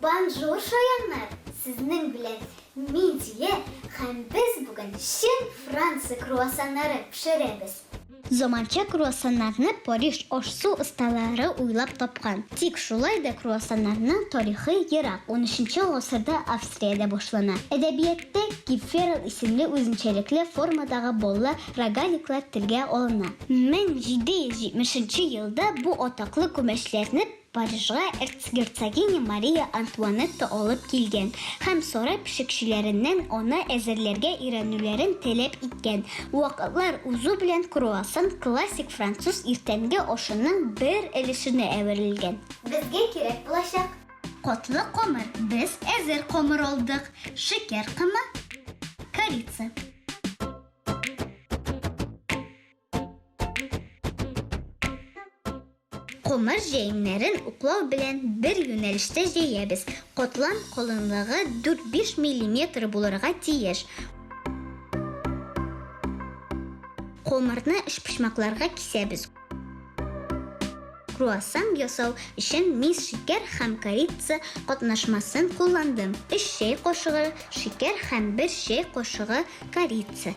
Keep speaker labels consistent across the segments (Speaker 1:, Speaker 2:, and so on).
Speaker 1: Bonjour şoyanlar. Sizning bilan men Ziya ham biz bugun shin Fransiya kruasanlari pishiramiz. Zamancha kruasanlarni Parij oshsu ustalari o'ylab topgan. Tik shulayda kruasanlarning tarixi yiroq 13-asrda Avstriyada boshlanadi. Adabiyotda Gifferl ismli o'zinchalikli formadagi bolalar rogaliklar tilga olinadi. 1770-yilda bu otoqli kumoshlarni Parijga ertsgertsaginya Maria Antoinette olib kelgan. Ham saroy pishikchilaridan ona azarlarga iranularini talab etgan. Vaqtlar o'zi bilan kruasan klassik fransuz ertangi oshining bir ilishini averilgan. Bizga kerak bo'lashaq qotli qomir. Biz azar qomir oldik. Shakar qima, koritsa. Qomir jeyimlerin uqlov bilan bir yo'nalishda jeyamiz. Qotlan qo'linlig'i 4-5 mm bo'lirga tegish. Qomirni ishpishmoqlarga kesamiz. Kruasan yasav uchun mis shakar ham koritsa qatnashmasini qo'llandim. 3 shay qo'shig'i shakar ham 1 shay qo'shig'i koritsa.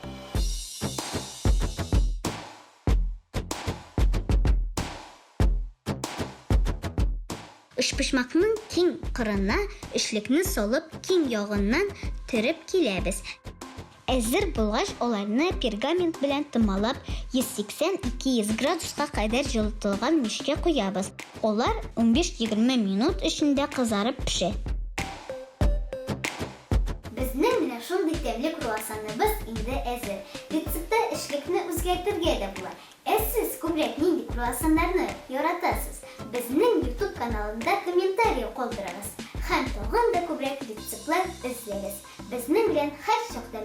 Speaker 1: Ishpishmoqning keng qirina ishlikni solib, keng yog'indan tirib kelamiz. Azir bo'lg'ach, ularni pergament bilan timalab 180-200 gradusga qadar jilitilgan mishga qo'yamiz. Ular 15-20 minut ichida qizarib pishadi. Bizning bilan shunday temli kruasanimiz endi azir. Retseptda ishlikni o'zgartirganda bo'ladi. Siz ko'proq nindi kruasanlarni yaratasiz. Bizning YouTube kanalida kommentariy qoldiramiz. Ham tog'inda ko'proq retseptlar izlaymiz. Bizning bilan har chaqda